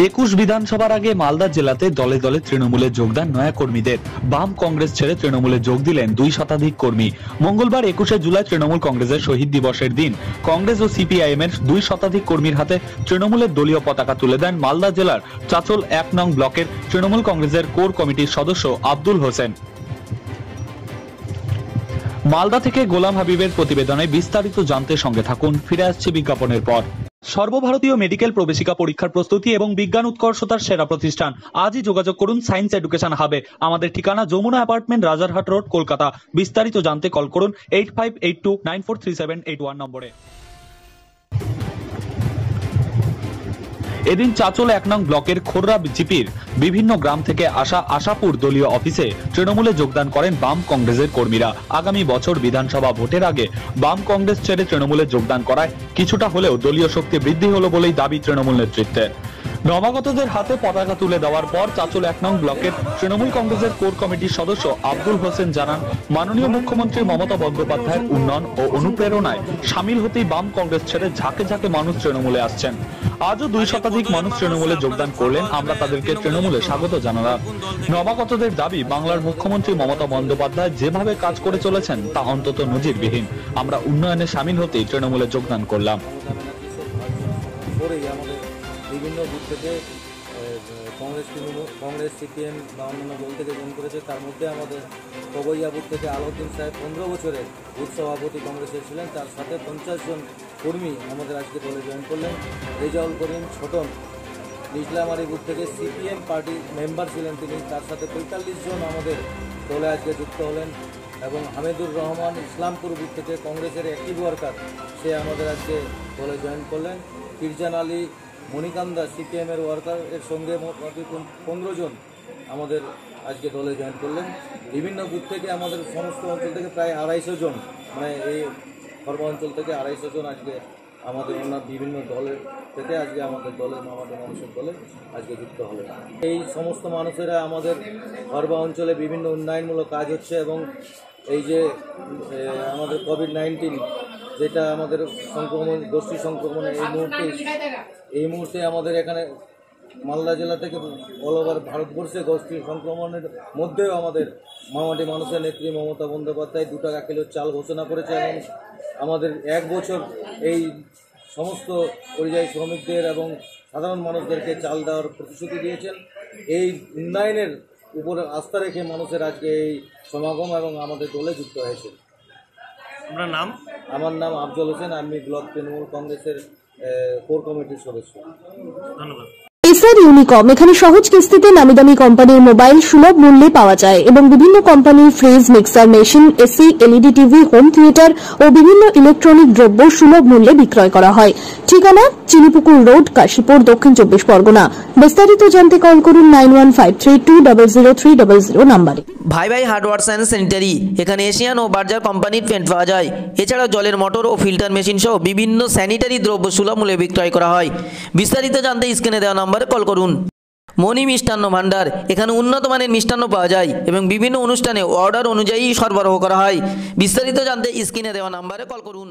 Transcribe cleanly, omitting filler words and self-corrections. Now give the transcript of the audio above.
21 বিধানসভার আগে মালদা জেলাতে দলে দলে তৃণমূলে যোগদান নয়া কর্মীদের। বাম কংগ্রেস ছেড়ে তৃণমূলে যোগ দিলেন 2 শতাধিক কর্মী। মঙ্গলবার 21শে জুলাই তৃণমূল কংগ্রেসের শহীদ দিবসের দিন কংগ্রেস ও সিপিআইএম এর 2 শতাধিক কর্মীর হাতে তৃণমূলের দলীয় পতাকা তুলে দেন মালদা জেলার চাচল 1 নং ব্লকের তৃণমূল কংগ্রেসের কোর কমিটির সদস্য আব্দুল হোসেন। মালদা থেকে গোলাম হাবিবের প্রতিবেদনে বিস্তারিত জানতে সঙ্গে থাকুন। ফিরে আসছে বিজ্ঞাপনের পর। সর্বভারতীয় মেডিকেল প্রবেশিকা পরীক্ষার প্রস্তুতি এবং বিজ্ঞান উৎকর্ষতার সেরা প্রতিষ্ঠান। আজই যোগাযোগ করুন সায়েন্স এডুকেশন হাবে। আমাদের ঠিকানা যমুনা অ্যাপার্টমেন্ট, রাজারহাট রোড, কলকাতা। বিস্তারিত জানতে কল করুন 8582943781 নম্বরে। এদিন চাচল 1 নং ব্লকের খোররা জিপির বিভিন্ন গ্রাম থেকে আসা আশাপুর দলীয় অফিসে তৃণমূলে যোগদান করেন বাম কংগ্রেসের কর্মীরা। আগামী বছর বিধানসভা ভোটের আগে বাম কংগ্রেস ছেড়ে তৃণমূলে যোগদান করায় কিছুটা হলেও দলীয় শক্তি বৃদ্ধি হলো বলেই দাবি তৃণমূল নেতৃত্বের। নবাগতদের হাতে পতাকা তুলে দেওয়ার পর চাচল 1 নং ব্লকের তৃণমূল কংগ্রেসের কোর কমিটির সদস্য আব্দুল হোসেন জানান, মাননীয় মুখ্যমন্ত্রী মমতা বন্দ্যোপাধ্যায়ের উন্নয়ন ও অনুপ্রেরণায় সামিল হতেই বাম কংগ্রেস ছেড়ে ঝাঁকে ঝাঁকে মানুষ তৃণমূলে আসছেন। আজও 2 শতাধিক মানুষ তৃণমূলে যোগদান করলেন। আমরা তাদেরকে তৃণমূলে স্বাগত জানালাম। নবাগতদের দাবি, বাংলার মুখ্যমন্ত্রী মমতা বন্দ্যোপাধ্যায় যেভাবে কাজ করে চলেছেন তা অন্তত নজিরবিহীন। আমরা উন্নয়নে সামিল হতেই তৃণমূলে যোগদান করলাম। বিভিন্ন দিক থেকে কংগ্রেস সিপিএম বা অন্যান্য দল থেকে জয়েন করেছে। তার মধ্যে আমাদের কবৈয়াপুর থেকে আলাউদ্দিন সাহেব 15 বছরের বুথ সভাপতি কংগ্রেসের ছিলেন। তার সাথে 50 জন কর্মী আমাদের আজকে দলে জয়েন করলেন। রেজাউল করিম ছোটন ইসলামারি বুথ থেকে সিপিএম পার্টির মেম্বার ছিলেন তিনি। তার সাথে 45 জন আমাদের দলে আজকে যুক্ত হলেন। এবং হামিদুর রহমান ইসলামপুর বুথ থেকে কংগ্রেসের অ্যাক্টিভ ওয়ার্কার, সে আমাদের আজকে দলে জয়েন করলেন। ফিরজান আলী মণিকান্দা সিপিএমের ওয়ার্কার, এর সঙ্গে মোট 15 জন আমাদের আজকে দলে জয়েন করলেন। বিভিন্ন বুথ থেকে আমাদের সমস্ত অঞ্চল থেকে প্রায় 250 জন, মানে এই সর্ব অঞ্চল থেকে 250 জন আজকে আমাদের বিভিন্ন দলের থেকে আজকে আমাদের মানুষের দলে আজকে যুক্ত হলেন। এই সমস্ত মানুষেরা আমাদের সর্ব অঞ্চলে বিভিন্ন উন্নয়নমূলক কাজ হচ্ছে এবং এই যে আমাদের কোভিড-19 যেটা আমাদের সংক্রমণ, গোষ্ঠী সংক্রমণে এই মুহূর্তে আমাদের এখানে মালদা জেলা থেকে অল ওভার ভারতবর্ষে গোষ্ঠী সংক্রমণের মধ্যেও আমাদের মামাটি মানুষের নেত্রী মমতা বন্দ্যোপাধ্যায় 2 টাকা কিলো চাল ঘোষণা করেছে এবং আমাদের 1 বছর এই সমস্ত পরিযায়ী শ্রমিকদের এবং সাধারণ মানুষদেরকে চাল দেওয়ার প্রতিশ্রুতি দিয়েছেন। এই উন্নয়নের উপর আস্থা রেখে মানুষের আজকে এই সমাগম এবং আমাদের দলে যুক্ত হয়েছে। আমার নাম আফজল হোসেন, আমি ব্লক তৃণমূল কংগ্রেসের কোর কমিটির সদস্য। ধন্যবাদ। এসআর ইউনিকম, এখানে সহজ কিস্তিতে নামি দামি কোম্পানির মোবাইল সুলভ মূল্যে পাওয়া যায় এবং বিভিন্ন কোম্পানির fridge, mixer machine, AC, LED TV, home theatre ও বিভিন্ন ইলেকট্রনিক দ্রব্য সুলভ মূল্যে বিক্রয় করা হয়। ঠিকানা চিনিপুকুর রোড, কাশীপুর, দক্ষিণ 24 পরগনা। বিস্তারিত জানতে কল করুন 9153200300 নম্বরে। ভাই ভাই হার্ডওয়ার্স অ্যান্ড স্যানিটারি, এখানে এশিয়ান ও বার্জার কোম্পানির পেন্ট পাওয়া যায়। এছাড়াও জলের মোটর ও ফিল্টার মেশিন সহ বিভিন্ন স্যানিটারি দ্রব্য সুলভ মূল্যে বিক্রয় করা হয়। বিস্তারিত জানতে স্ক্রিনে দেওয়া নম্বরে কল করুন। মণি মিষ্টান্ন ভান্ডার, এখানে উন্নত মানের মিষ্টান্ন পাওয়া যায় এবং বিভিন্ন অনুষ্ঠানে অর্ডার অনুযায়ী সরবরাহ করা হয়। বিস্তারিত জানতে স্ক্রিনে দেওয়া নম্বরে কল করুন।